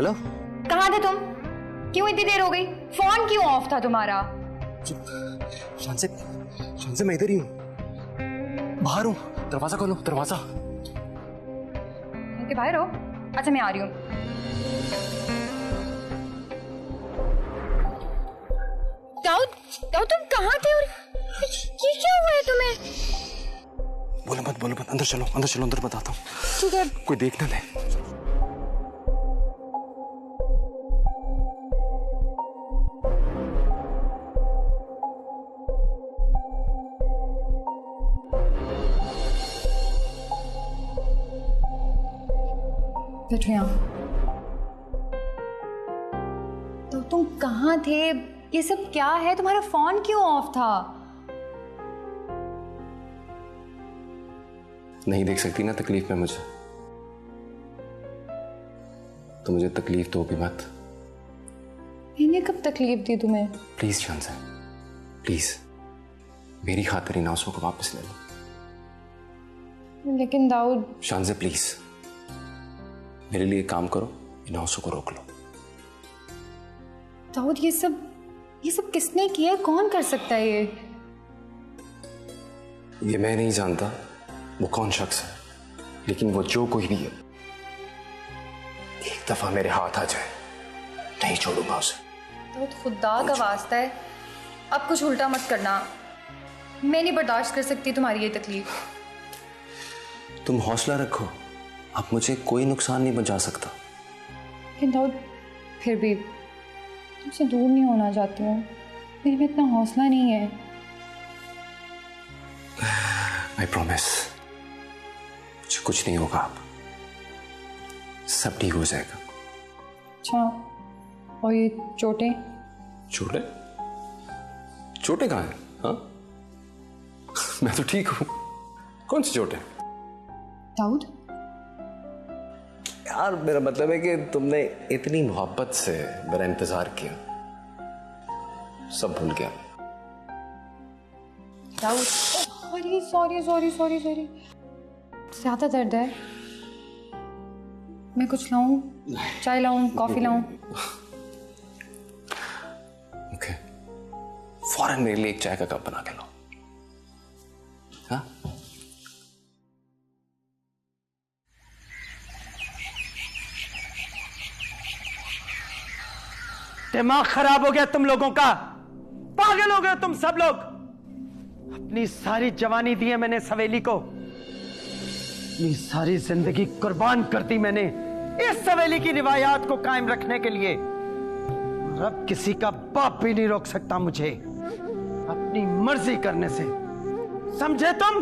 Hello, कहाँ थे तुम? क्यों इतनी देर हो गई? फोन क्यों ऑफ था तुम्हारा? शान से मैं इधर ही हूँ, बाहर हूँ। दरवाजा खोलो, दरवाजा। के बाहर हो? अच्छा, मैं आ रही हूँ। दाऊद, तुम कहाँ थे और ये क्या हुआ है तुम्हें? बोलो मत, अंदर चलो, अंदर बताता हूँ। ठीक है। कोई देख ना ले। बैठो यहाँ। तो तुम कहाँ थे? ये सब क्या है? तुम्हारा फोन क्यों ऑफ था? नहीं देख सकती ना तकलीफ में मुझे, तो मुझे तकलीफ दो भी मत। मैंने कब तकलीफ दी तुम्हें? प्लीज शानज़ा, प्लीज मेरी खातिर इन आंसुओं को वापस ले लो। लेकिन दाऊद। शानज़ा प्लीज मेरे लिए काम करो, इन आंसुओं को रोक लो। दाऊद, ये सब किसने किया? कौन कर सकता है ये मैं नहीं जानता वो कौन शख्स है, लेकिन वो जो कोई भी है, एक दफा मेरे हाथ आ जाए नहीं छोड़ूंगा उसे। दाऊद, खुदा का वास्ता है, अब कुछ उल्टा मत करना। मैं नहीं बर्दाश्त कर सकती तुम्हारी ये तकलीफ। तुम हौसला रखो, अब मुझे कोई नुकसान नहीं पहुंचा सकता। लेकिन दाऊद, फिर भी तुमसे दूर नहीं होना चाहती हूँ। मेरे में इतना हौसला नहीं है। I promise, मुझे कुछ नहीं होगा, अब सब ठीक हो जाएगा। अच्छा, और ये चोटें? चोटें कहाँ हैं? हाँ मैं तो ठीक हूँ, कौन सी चोटें? दाऊद, यार मेरा मतलब है कि तुमने इतनी मोहब्बत से मेरा इंतजार किया, सब भूल गया। दाऊद, सॉरी। ज्यादा दर्द है? मैं कुछ लाऊं? चाय लाऊं? कॉफी लाऊं? ओके, फौरन मेरे लिए एक चाय का कप बना के लो। हाँ? दिमाग खराब हो गया तुम लोगों का, पागल हो गए तुम सब लोग। अपनी सारी जवानी दी है मैंने सवेली को, अपनी सारी जिंदगी कुर्बान कर दी मैंने इस सवेली की रिवायात को कायम रखने के लिए। और अब किसी का बाप भी नहीं रोक सकता मुझे अपनी मर्जी करने से, समझे तुम?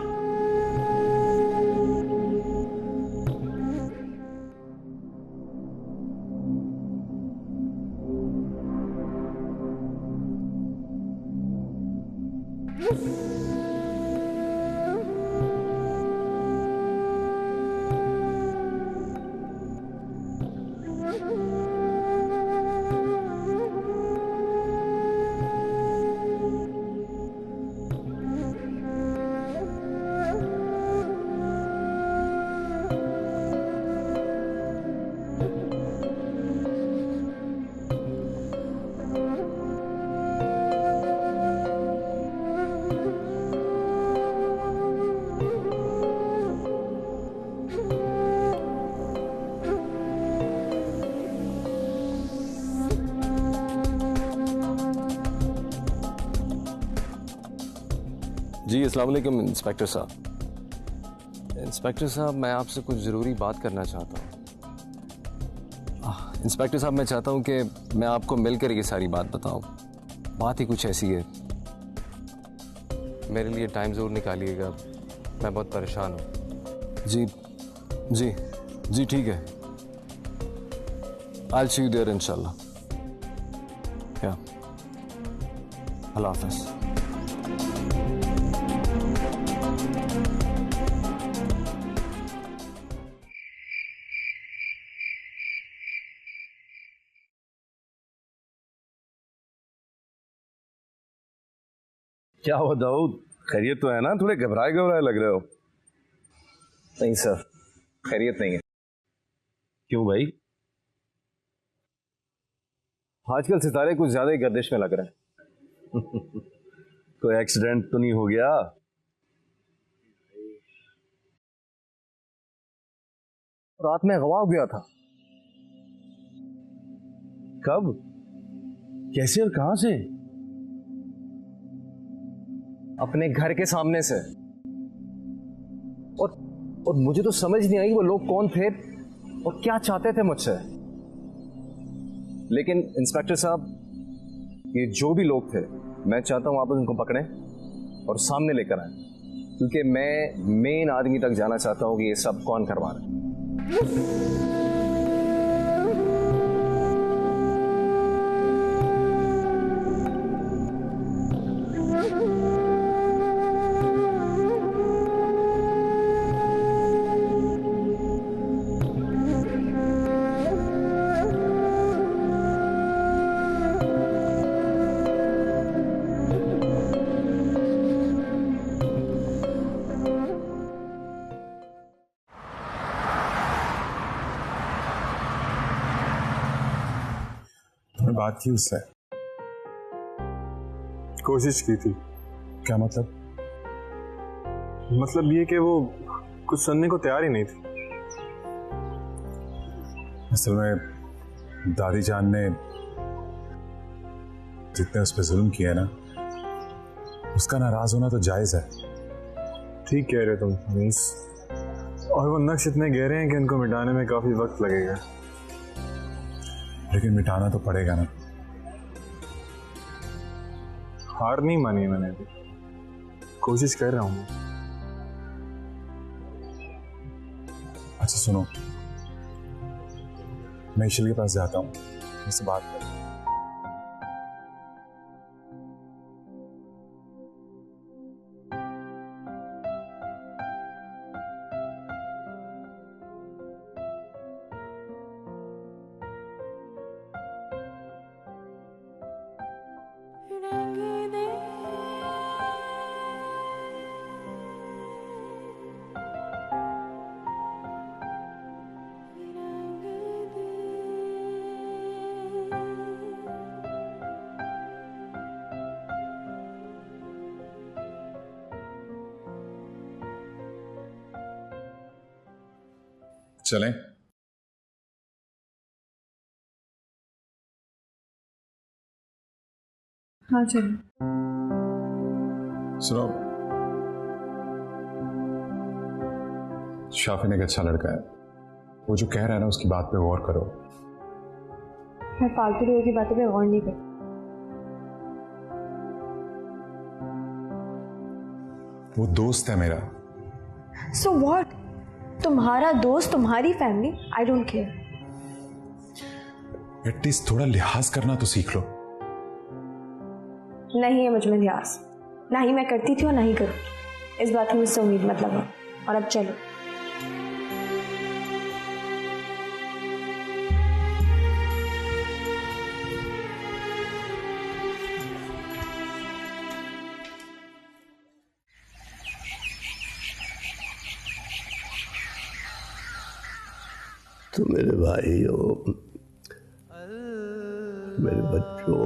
जी अस्सलाम वालेकुम इंस्पेक्टर साहब। इंस्पेक्टर साहब, मैं आपसे कुछ ज़रूरी बात करना चाहता हूँ। इंस्पेक्टर साहब, मैं चाहता हूँ कि मैं आपको मिलकर ये सारी बात बताऊँ। बात ही कुछ ऐसी है, मेरे लिए टाइम ज़रूर निकालिएगा, मैं बहुत परेशान हूँ। जी ठीक है, I'll see you there इंशाल्लाह। या अल्लाह हाफ़िज़। क्या हुआ दाऊद, खैरियत तो है ना? थोड़े घबराए लग रहे हो। नहीं सर, खैरियत नहीं है। क्यों भाई? आजकल सितारे कुछ ज्यादा ही गर्दिश में लग रहे हैं। कोई एक्सीडेंट तो नहीं हो गया? रात में गवा हो गया था। कब, कैसे और कहां से? अपने घर के सामने से। और मुझे तो समझ नहीं आई वो लोग कौन थे और क्या चाहते थे मुझसे। लेकिन इंस्पेक्टर साहब, ये जो भी लोग थे, मैं चाहता हूं आप उनको पकड़ें और सामने लेकर आए, क्योंकि मैं मेन आदमी तक जाना चाहता हूं कि ये सब कौन करवा रहा है। बात की उससे, कोशिश की थी। क्या मतलब? मतलब ये कि वो कुछ सुनने को तैयार ही नहीं थी। असल में दादी जान ने जितने उस पर जुल्म किया ना, उसका नाराज होना तो जायज है। ठीक कह रहे तुम मीस, और वो नक्श इतने गहरे हैं कि इनको मिटाने में काफी वक्त लगेगा। लेकिन मिटाना तो पड़ेगा ना। हार नहीं मानी मैंने अभी, कोशिश कर रहा हूं। अच्छा सुनो, मैं ईशल के पास जाता हूं, उससे बात कर। चलें? हाँ चलो। सुनो, शाफिन एक अच्छा लड़का है, वो जो कह रहा है ना उसकी बात पे गौर करो। मैं फालतू लोगों की बातों पे गौर नहीं करती। वो दोस्त है मेरा। So what? तुम्हारा दोस्त, तुम्हारी family, I don't care. At least थोड़ा लिहाज करना तो सीख लो। नहीं है मुझ में लिहाज, ना ही मैं करती थी और ना ही करूँ। इस बात की मुझसे उम्मीद मत लगाओ। और अब चलो। तो मेरे भाइयों, मेरे बच्चों,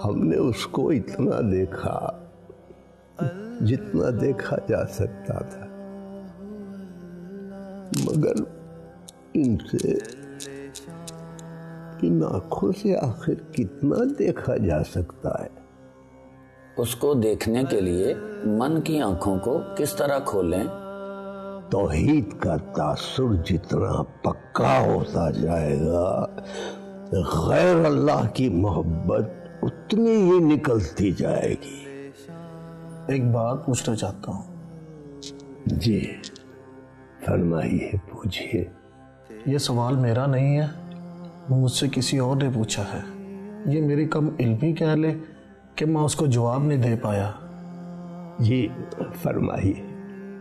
हमने उसको इतना देखा जितना देखा जा सकता था, मगर इनसे, इन आंखों से आखिर कितना देखा जा सकता है? उसको देखने के लिए मन की आंखों को किस तरह खोलें? तौहीद का तासुर जितना पक्का होता जाएगा, गैर अल्लाह की मोहब्बत उतनी ही निकलती जाएगी। एक बात पूछना चाहता हूँ। जी फरमाइए, पूछिए। ये सवाल मेरा नहीं है, वो मुझसे किसी और ने पूछा है। ये मेरी कम इल्मी कह ले कि मैं उसको जवाब नहीं दे पाया। जी फरमाइए,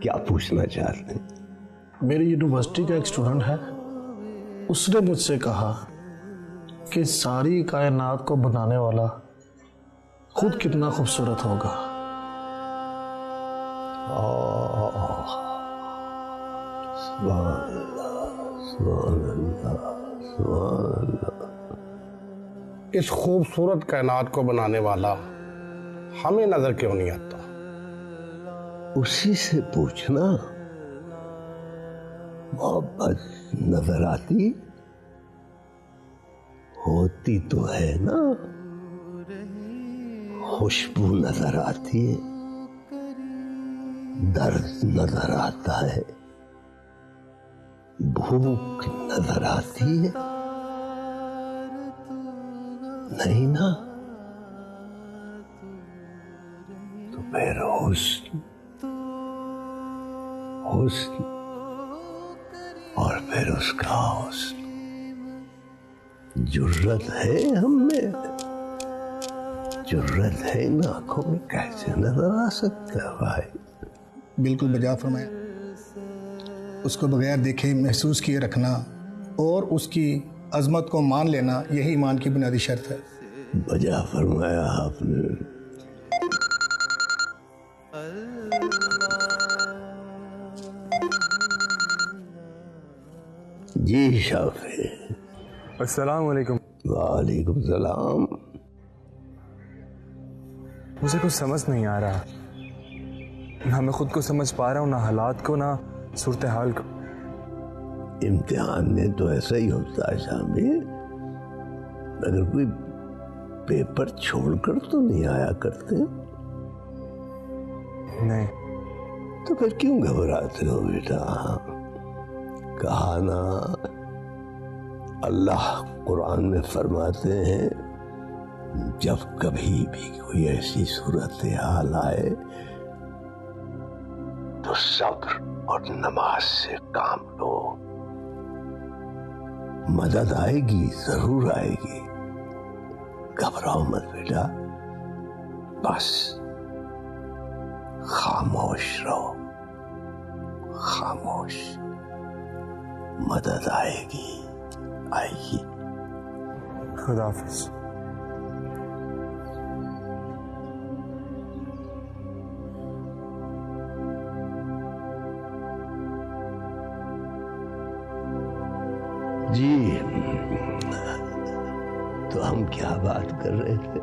क्या पूछना चाहते हैं? मेरी यूनिवर्सिटी का एक स्टूडेंट है, उसने मुझसे कहा कि सारी कायनात को बनाने वाला खुद कितना खूबसूरत होगा। सुभान अल्लाह, सुभान अल्लाह, सुभान अल्लाह। इस खूबसूरत कायनात को बनाने वाला हमें नजर क्यों नहीं आता? उसी से पूछना। मोहब्बत नजर आती होती तो है ना, खुशबू नजर आती है, दर्द नजर आता है, भूख नजर आती है, नहीं ना? तो फिर हुस्न हुस्न और फिर उसका हुस्न, जुर्रत है हमें, जुर्रत है इन आंखों में कैसे नजर आ सकता है भाई? बिल्कुल बजा फरमाया। उसको बगैर देखे महसूस किए रखना और उसकी अजमत को मान लेना, यही ईमान की बुनियादी शर्त है। बजा फरमाया आपने। जी शाफी। अस्सलाम वालेकुम। वालेकुम सलाम। मुझे कुछ समझ नहीं आ रहा, ना मैं खुद को समझ पा रहा हूँ, ना हालात को, ना सूरत हाल को। इम्तिहान में तो ऐसा ही होता है शामिल, अगर कोई पेपर छोड़कर तो नहीं आया करते। नहीं तो फिर क्यों घबराते हो बेटा? कहा ना, अल्लाह कुरान में फरमाते हैं, जब कभी भी कोई ऐसी सूरत हाल आए तो सब्र और नमाज से काम लो, मदद आएगी, जरूर आएगी। घबराओ मत बेटा, बस खामोश रहो, खामोश। मदद आएगी, आएगी। खुदा हाफिज। जी, तो हम क्या बात कर रहे थे?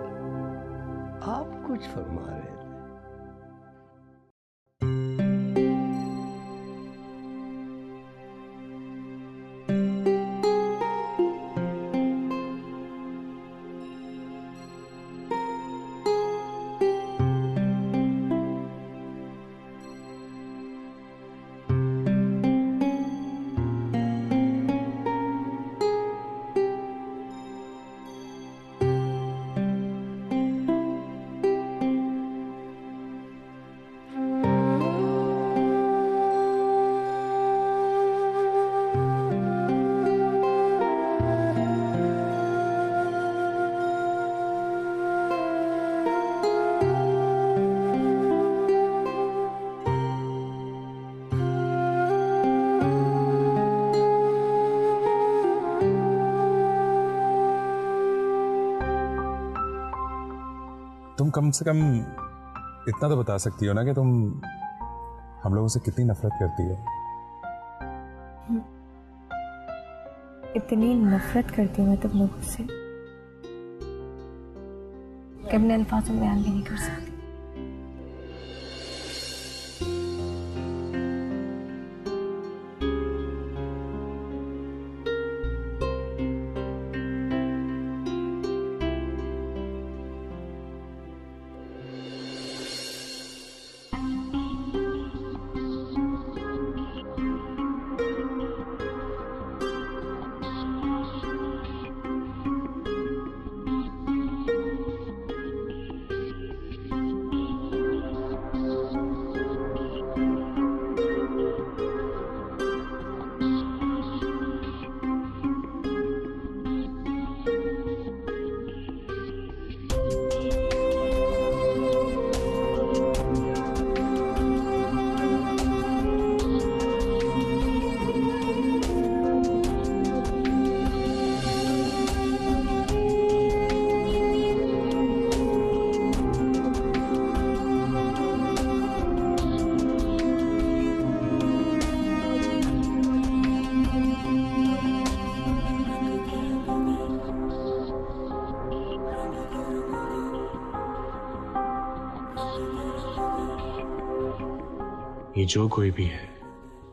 आप कुछ फरमा रहे थे। तुम कम से कम इतना तो बता सकती हो ना कि तुम हम लोगों से कितनी नफरत करती हो। इतनी नफरत करती हूँ मैं तुम लोगों से कि अपने अल्फाजों में बयान भी नहीं कर सकती। ये जो कोई भी है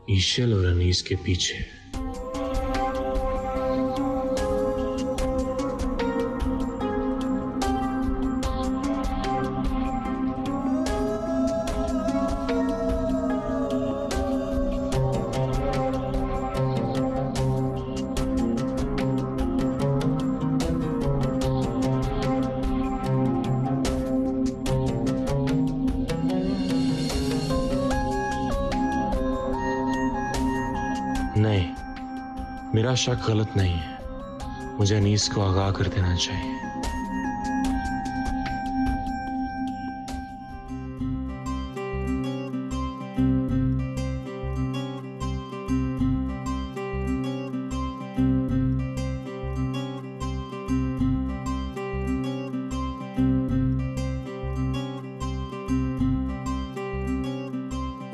ईशल और अनीस के पीछे है। नहीं, मेरा शक गलत नहीं है। मुझे अनीस को आगाह कर देना चाहिए।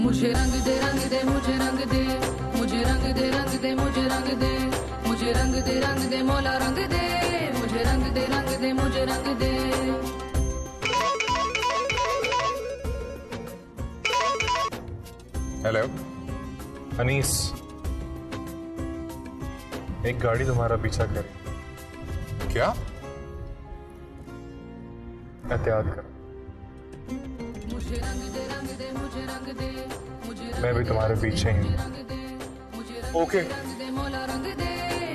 मुझे रंग दे रंग दे मुझे रंग दे, मुझे रंग दे रंग दे मुझे रंग दे, मुझे रंग दे रंग दे मौला रंग दे, मुझे रंग दे रंग दे मुझे रंग दे। हेलो अनीस, एक गाड़ी तुम्हारा पीछा करे। क्या? एहतियात करो। मुझे रंग दे रंग दे मुझे रंग दे, मुझे मैं भी तुम्हारे पीछे ही हूँ। ओके। मौला रंग दे,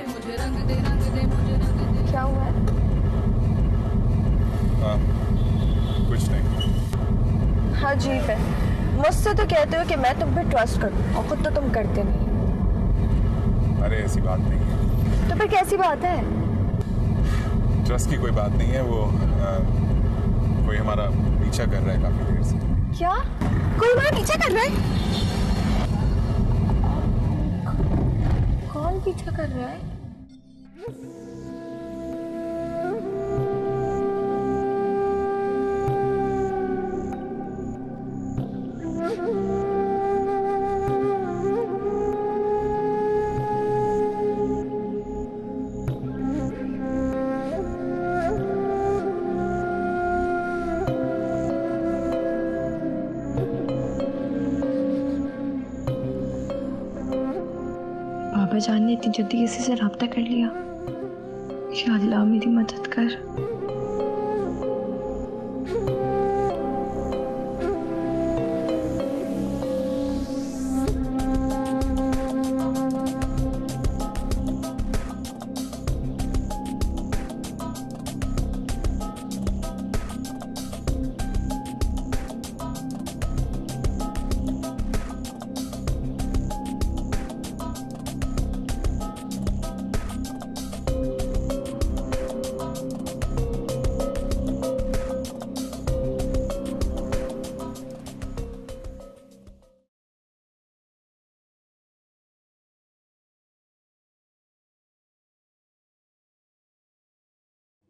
मुझे रंग दे रंग दे मुझे रंग दे। क्या हुआ है? कुछ नहीं। हाँ अजीब है, मुझसे तो कहते हो कि मैं तुम पे ट्रस्ट करूं और खुद तो तुम करते नहीं। अरे ऐसी बात नहीं है। तो फिर कैसी बात है? ट्रस्ट की कोई बात नहीं है। वो कोई हमारा पीछा कर रहा है काफी देर से। क्या? कोई हमारा पीछा कर रहा है? कौन पीछा कर रहा है? बाबा जान ने इतनी जल्दी किसी से राब्ता कर लिया। या अल्लाह मेरी मदद कर।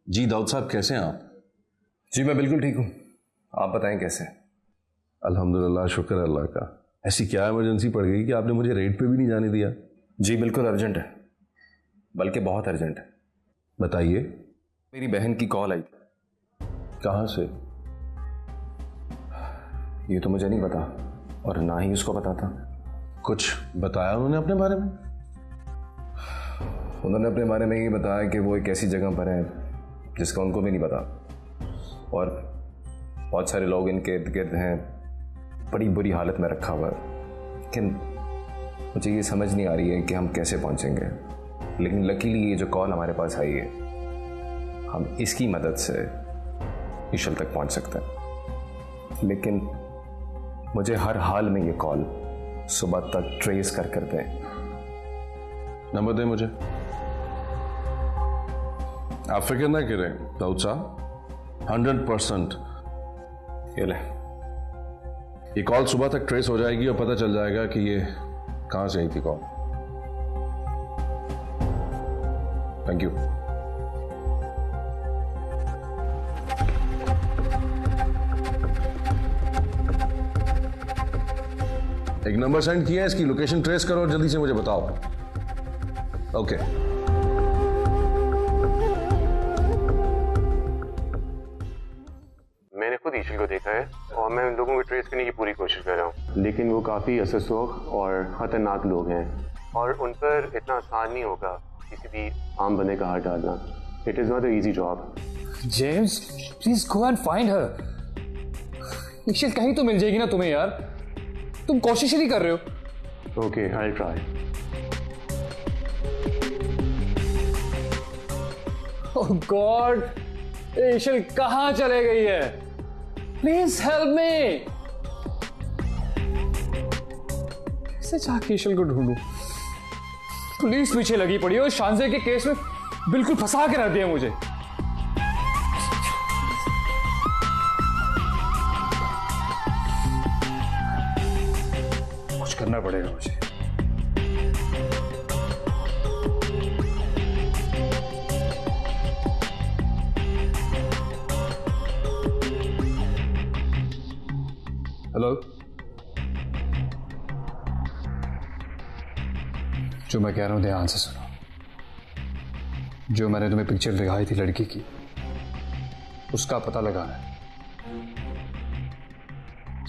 जी दाऊद साहब, कैसे हैं आप? जी मैं बिल्कुल ठीक हूँ, आप बताएं कैसे? अल्हम्दुलिल्लाह, शुक्र है अल्लाह का। ऐसी क्या इमरजेंसी पड़ गई कि आपने मुझे रेड पे भी नहीं जाने दिया? जी बिल्कुल अर्जेंट है, बल्कि बहुत अर्जेंट है। बताइए। मेरी बहन की कॉल आई। कहाँ से? ये तो मुझे नहीं पता और ना ही उसको पता था। कुछ बताया उन्होंने अपने बारे में? उन्होंने अपने बारे में ये बताया कि वो एक ऐसी जगह पर है जिसका उनको भी नहीं पता और बहुत सारे लोग इनके इर्द गिर्द हैं, बड़ी बुरी हालत में रखा हुआ है। लेकिन मुझे ये समझ नहीं आ रही है कि हम कैसे पहुंचेंगे। लेकिन लकीली ये जो कॉल हमारे पास आई है, हम इसकी मदद से ईशल तक पहुंच सकते हैं। लेकिन मुझे हर हाल में ये कॉल सुबह तक ट्रेस कर दें। नंबर दें मुझे। आप फिक्र ना करें दाऊद साहब, 100% ये ले। ये कॉल सुबह तक ट्रेस हो जाएगी और पता चल जाएगा कि ये कहां से आई थी कॉल। Thank you. एक नंबर सेंड किया है, इसकी लोकेशन ट्रेस करो और जल्दी से मुझे बताओ। ओके। मैंने खुद ईशल को देखा है और मैं उन लोगों को ट्रेस करने की पूरी कोशिश कर रहा हूँ, लेकिन वो काफ़ी असरसोख और ख़तरनाक लोग हैं और उन पर इतना आसान नहीं होगा किसी भी आम बंदे का हाथ डालना। It is not a easy job. James please go and find her. इशिल कहीं तो मिल जाएगी ना तुम्हें यार, तुम कोशिश ही नहीं कर रहे हो। Okay, I will try. Oh God, इशिल कहाँ चले गई है? Please help me. कैसे जाके इशिल को ढूंढूं? पुलिस पीछे लगी पड़ी है और शानजे के केस में बिल्कुल फंसा के रख दिया मुझे। कुछ करना पड़ेगा मुझे। हेलो, जो मैं कह रहा हूं ध्यान से सुनो। जो मैंने तुम्हें पिक्चर दिखाई थी लड़की की, उसका पता लगाना है।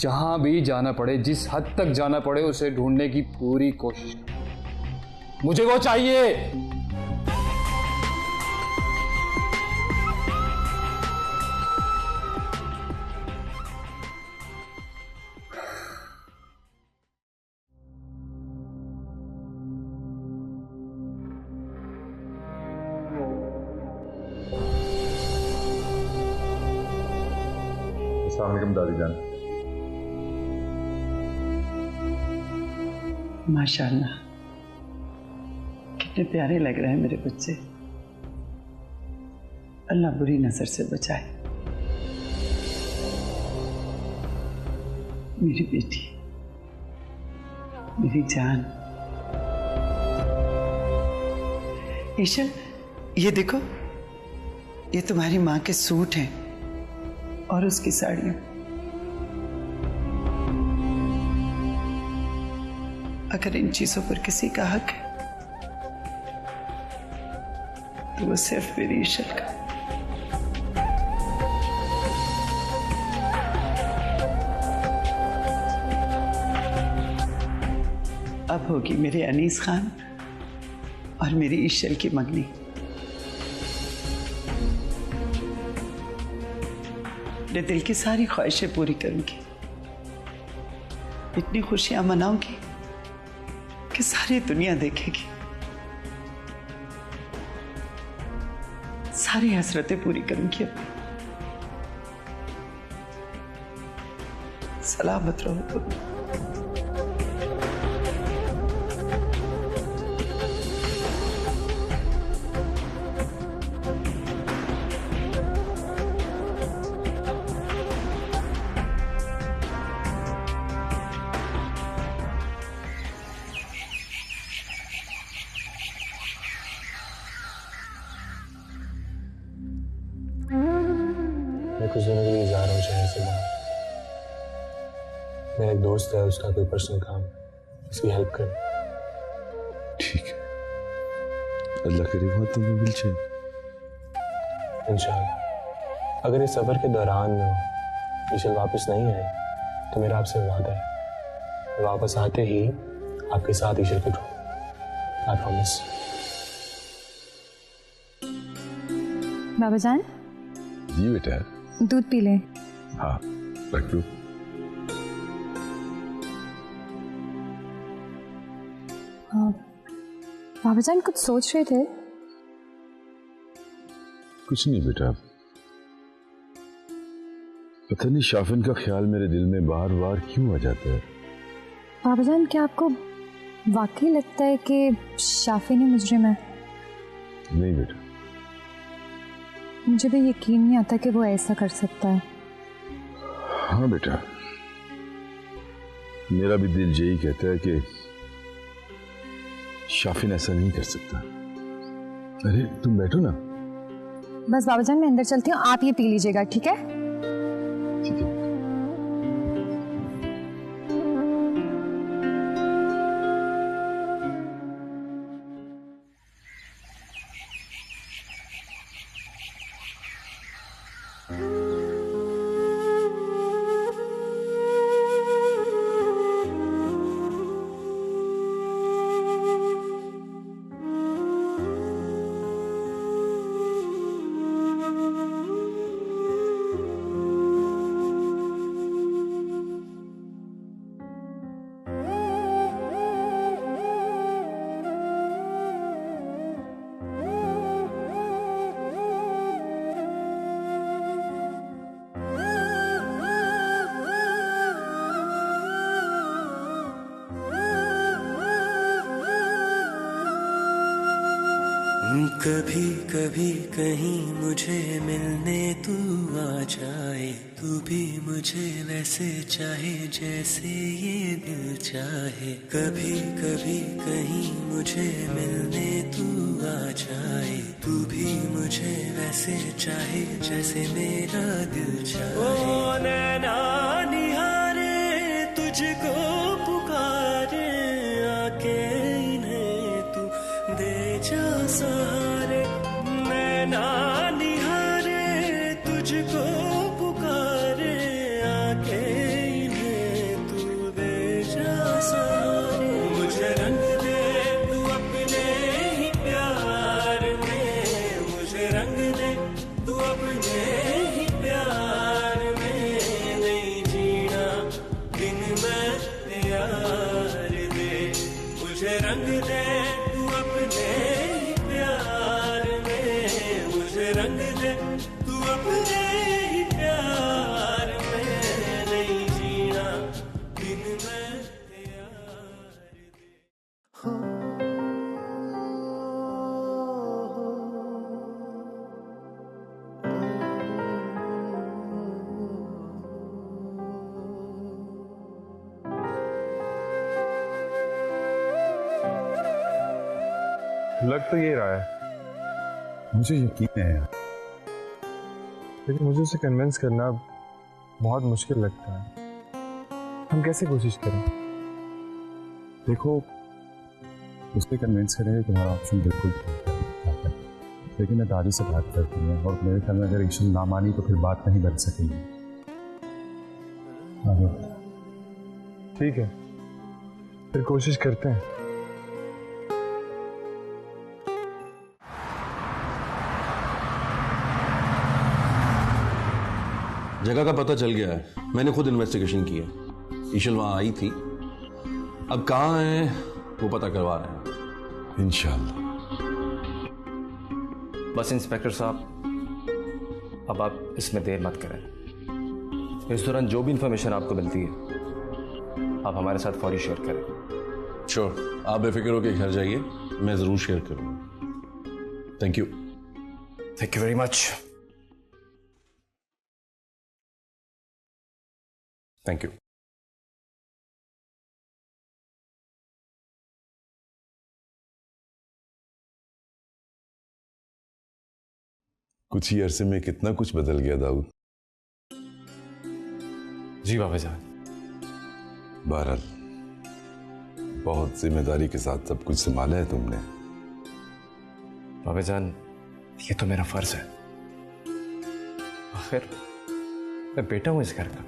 जहां भी जाना पड़े, जिस हद तक जाना पड़े, उसे ढूंढने की पूरी कोशिश करो। मुझे वो चाहिए। अस्सलाम वालेकुम दादी जान। माशाल्लाह, कितने प्यारे लग रहे हैं मेरे बच्चे। अल्लाह बुरी नजर से बचाए। मेरी बेटी, मेरी जान। ईशा, ये देखो, ये तुम्हारी माँ के सूट हैं और उसकी साड़ियां। अगर इन चीजों पर किसी का हक है तो वो सिर्फ मेरी ईशल का। अब होगी मेरे अनीस खान और मेरी ईशल की मंगनी। अपने दिल की सारी ख्वाहिशें पूरी करूंगी, इतनी खुशियां मनाऊंगी कि सारी दुनिया देखेगी। सारी हसरतें पूरी करूंगी अपनी। सलामत रहो तुम। मैं कुछ दिनों के लिए जा रहा हूँ शहर से बाहर। मेरा एक दोस्त है, उसका कोई पर्सनल काम, उसकी हेल्प कर। ठीक है, अल्लाह करे वहाँ तुम्हें मिल जाए इंशाअल्लाह। अगर इस सफर के दौरान ईशल वापस नहीं आए तो मेरा आपसे वादा है, वापस आते ही आपके साथ ईशल को ढूंढूं। I promise. बाबा जान, जी बेटा। दूध पी लें। हाँ, रख लो। बाबा जान कुछ सोच रहे थे? कुछ नहीं बेटा, पता नहीं शाफिन का ख्याल मेरे दिल में बार बार क्यों आ जाता है। बाबा जान, क्या आपको वाकई लगता है कि शाफिन ही मुजरिम है? नहीं बेटा, मुझे भी यकीन नहीं आता कि वो ऐसा कर सकता है। हाँ बेटा, मेरा भी दिल यही कहता है कि शाफिन ऐसा नहीं कर सकता। अरे तुम बैठो ना। बस बाबा जान, मैं अंदर चलती हूँ, आप ये पी लीजिएगा, ठीक है? ठीक है। कभी कभी कहीं मुझे मिलने तू आ जाए, तू भी मुझे वैसे चाहे जैसे ये दिल चाहे। कभी कभी कहीं मुझे मिलने तू आ जाए, तू भी मुझे वैसे चाहे जैसे मेरा दिल चाहे। ओ नैना निहारे तुझको पुकारे, आके इन्हें तू दे जा सहारे। नैना निहारे तुझको पुकारे, आके इन्हें तू दे जा सहारे। मुझे रंग दे तू अपने ही प्यार में, मुझे रंग दे तू अपने ही प्यार में। नहीं जीना बिन मैं यार दे, मुझे रंग दे तू अपने ही प्यार में। मुझे रंग दे तू अपने ही प्यार में। नहीं जीना बिन मैं लग तो ये रहा है, मुझे यकीन है यार, लेकिन मुझे उसे कन्विंस करना बहुत मुश्किल लगता है। हम कैसे कोशिश करें? देखो, उसे कन्विंस करेंगे तुम्हारा ऑप्शन बिल्कुल ठीक है, लेकिन मैं दादी से बात करती हूँ और मेरे ख्याल में अगर ईशल ना मानी तो फिर बात नहीं बन सकेगी। ठीक है, फिर कोशिश करते हैं। जगह का पता चल गया है, मैंने खुद इन्वेस्टिगेशन की है। ईशल वहां आई थी, अब कहां है वो पता करवा रहे हैं इंशाल्लाह। बस इंस्पेक्टर साहब, अब आप इसमें देर मत करें। इस दौरान जो भी इंफॉर्मेशन आपको मिलती है आप हमारे साथ फौरी शेयर करें। श्योर, आप बेफिक्र होकर घर जाइए, मैं जरूर शेयर करूंगा। Thank you. Thank you very much. Thank you. कुछ ही अरसे में कितना कुछ बदल गया दाऊद। जी बाबा जान। बहरहाल बहुत जिम्मेदारी के साथ सब कुछ संभाला है तुमने। बाबा जान, ये तो मेरा फर्ज है, आखिर मैं बेटा हूं इस घर का।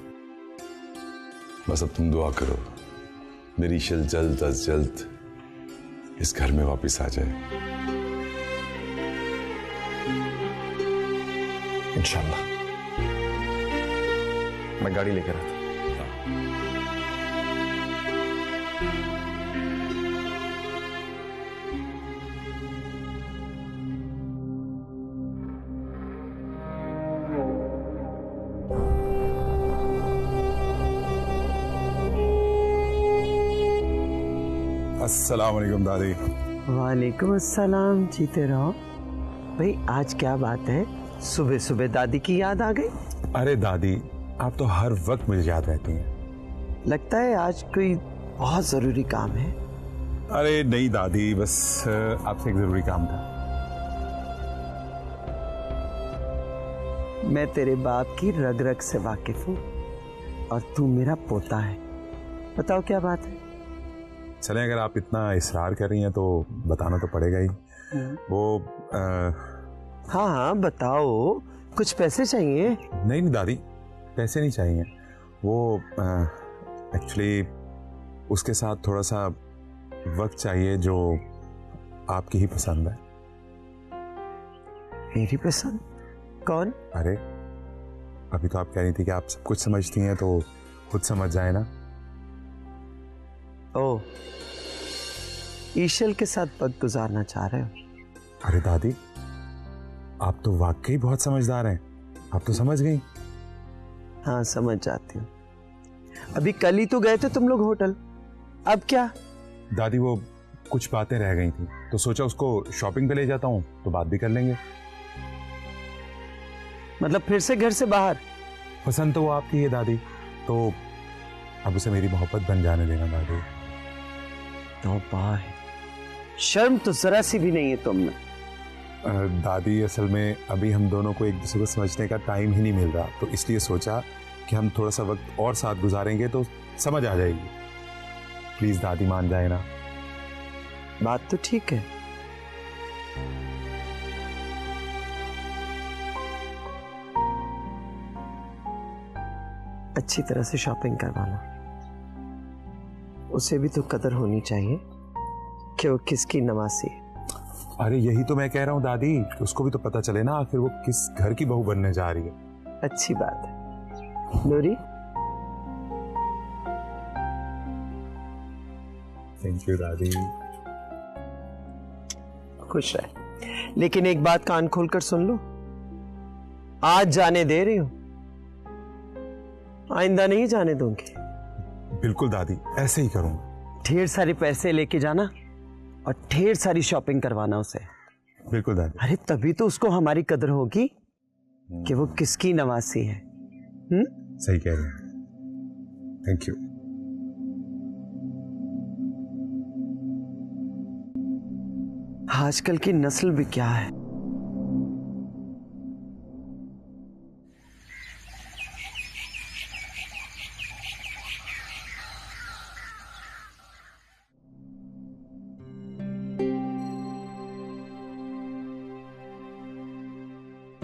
बस अब तुम दुआ करो मेरी ईशल जल्द अज जल्द इस घर में वापस आ जाए। इंशाल्लाह। मैं गाड़ी लेकर आता हूं। अस्सलाम वालेकुम दादी। वालेकुम अस्सलाम, जीते रहो। भाई आज क्या बात है, सुबह सुबह दादी की याद आ गई? अरे दादी, आप तो हर वक्त मुझे याद रहती हैं। लगता है आज कोई बहुत जरूरी काम है। अरे नहीं दादी, बस आपसे एक जरूरी काम था। मैं तेरे बाप की रग रग से वाकिफ हूँ और तू मेरा पोता है। बताओ क्या बात है? चलें, अगर आप इतना इसरार कर रही हैं तो बताना तो पड़ेगा ही। वो हाँ हाँ बताओ, कुछ पैसे चाहिए? नहीं दादी, पैसे नहीं चाहिए। वो एक्चुअली उसके साथ थोड़ा सा वक्त चाहिए जो आपकी ही पसंद है। मेरी पसंद? कौन? अरे अभी तो आप कह रही थी कि आप सब कुछ समझती हैं, तो खुद समझ जाए ना। ओ, ईशल के साथ वक्त गुजारना चाह रहे हो? अरे दादी, आप तो वाकई बहुत समझदार हैं, आप तो समझ गई। हाँ समझ जाती हूँ। अभी कल ही तो गए थे तुम लोग होटल, अब क्या? दादी वो कुछ बातें रह गई थी तो सोचा उसको शॉपिंग पे ले जाता हूँ तो बात भी कर लेंगे। मतलब फिर से घर से बाहर? पसंद तो वो आपकी है दादी, तो अब उसे मेरी मोहब्बत बन जाने देना दादी। तौबा है, शर्म तो जरा सी भी नहीं है तुम में। दादी असल में अभी हम दोनों को एक दूसरे को समझने का टाइम ही नहीं मिल रहा, तो इसलिए सोचा कि हम थोड़ा सा वक्त और साथ गुजारेंगे तो समझ आ जाएगी। प्लीज दादी मान जाए ना। बात तो ठीक है। अच्छी तरह से शॉपिंग करवाना, उसे भी तो कदर होनी चाहिए कि वो किसकी नवासी है। अरे यही तो मैं कह रहा हूँ दादी, उसको भी तो पता चले ना आखिर वो किस घर की बहू बनने जा रही है। अच्छी बात है। नूरी, थैंक यू दादी। खुश रहे, लेकिन एक बात कान खोलकर सुन लो, आज जाने दे रही हूं, आइंदा नहीं जाने दूंगी। बिल्कुल दादी, ऐसे ही करूंगा। ढेर सारे पैसे लेके जाना और ढेर सारी शॉपिंग करवाना उसे। बिल्कुल दादी। अरे तभी तो उसको हमारी कदर होगी कि वो किसकी नवासी है। सही कह रहे हैं। Thank you. आजकल की नस्ल भी क्या है।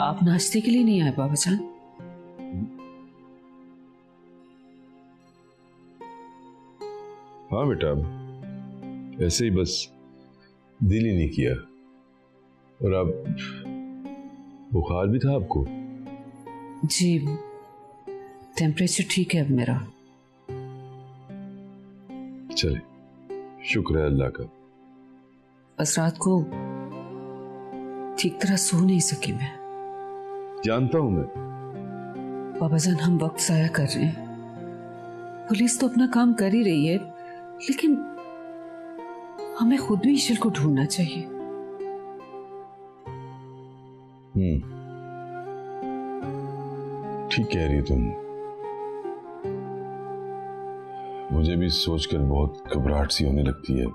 आप नाश्ते के लिए नहीं आए बाबा जान? हाँ बेटा, ऐसे ही बस दिल ही नहीं किया। और अब बुखार भी था आपको? जी, टेम्परेचर ठीक है अब मेरा। चले, शुक्र है अल्लाह का। बस रात को ठीक तरह सो नहीं सकी मैं। जानता हूं मैं। बाबा जान, हम वक्त जाया कर रहे हैं। पुलिस तो अपना काम कर ही रही है, लेकिन हमें खुद भी ईशल को ढूंढना चाहिए। ठीक कह रही तुम। मुझे भी सोचकर बहुत घबराहट सी होने लगती है।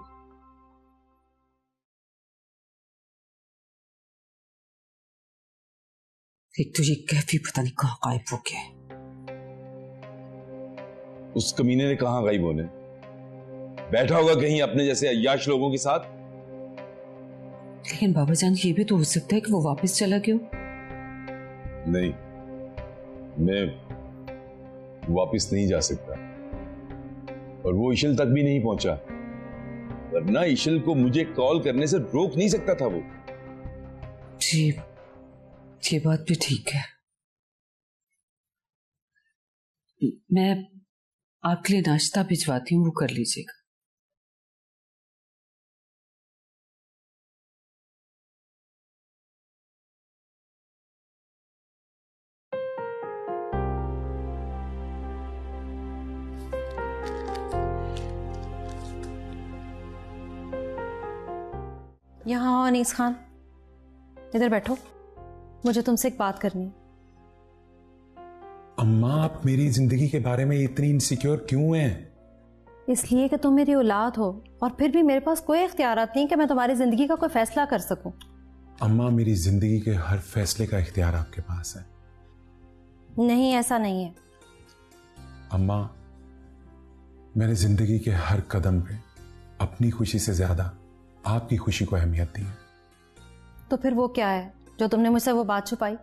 एक तो ये कैफी पता नहीं कहां गायब हो गया। उस कमीने ने कहां गायब होने? बैठा होगा कहीं अपने जैसे अय्याश लोगों के साथ। लेकिन बाबा जान, ये भी तो हो सकता है कि वो वापस चला गया। नहीं, मैं वापस नहीं जा सकता, और वो इशल तक भी नहीं पहुंचा, वरना इशल को मुझे कॉल करने से रोक नहीं सकता था वो। जी, ये बात भी ठीक है। मैं आपके लिए नाश्ता भिजवाती हूँ, वो कर लीजिएगा। यहाँ आओ अनीस खान, इधर बैठो, मुझे तुमसे एक बात करनी है। अम्मा, आप मेरी जिंदगी के बारे में इतनी इनसिक्योर क्यों हैं? इसलिए कि तुम मेरी औलाद हो और फिर भी मेरे पास कोई इख्तियारात नहीं कि मैं तुम्हारी जिंदगी का कोई फैसला कर सकूं। अम्मा, मेरी जिंदगी के हर फैसले का इख्तियार आपके पास है। नहीं, ऐसा नहीं है। अम्मा, मैंने जिंदगी के हर कदम पे अपनी खुशी से ज्यादा आपकी खुशी को अहमियत दी है। तो फिर वो क्या है जो तुमने मुझसे वो बात छुपाई?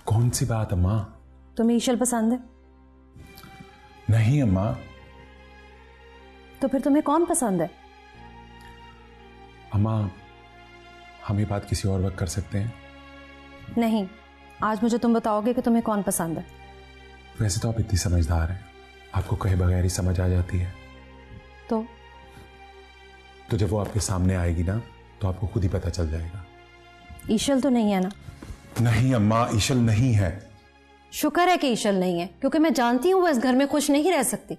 कौन सी बात अम्मा? तुम्हें ईशल पसंद है? नहीं अम्मा। तो फिर तुम्हें कौन पसंद है? अम्मा, हम ये बात किसी और वक्त कर सकते हैं। नहीं, आज मुझे तुम बताओगे कि तुम्हें कौन पसंद है। वैसे तो आप इतनी समझदार हैं, आपको कहे बगैर ही समझ आ जाती है। तो जब वो आपके सामने आएगी ना, तो आपको खुद ही पता चल जाएगा। ईशल तो नहीं है ना? नहीं अम्मा, ईशल नहीं है। शुक्र है कि ईशल नहीं है, क्योंकि मैं जानती हूं वो इस घर में खुश नहीं रह सकती।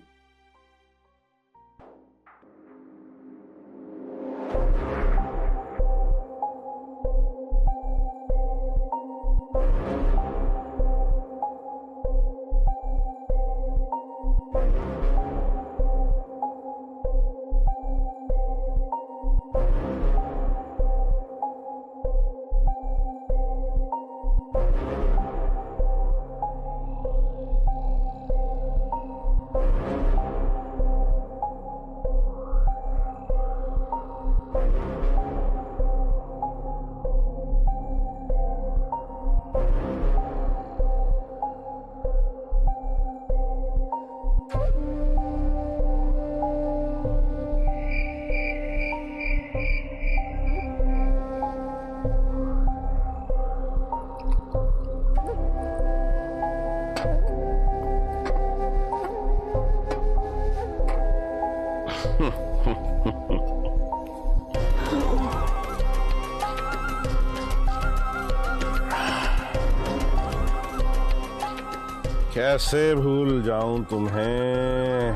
कैसे भूल जाऊं तुम्हें,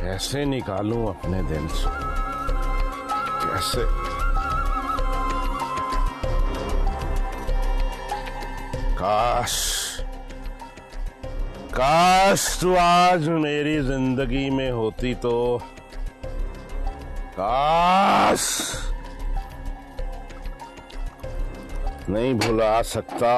कैसे निकालूं अपने दिल से, कैसे। काश काश तू आज मेरी जिंदगी में होती तो, काश। नहीं भुला सकता।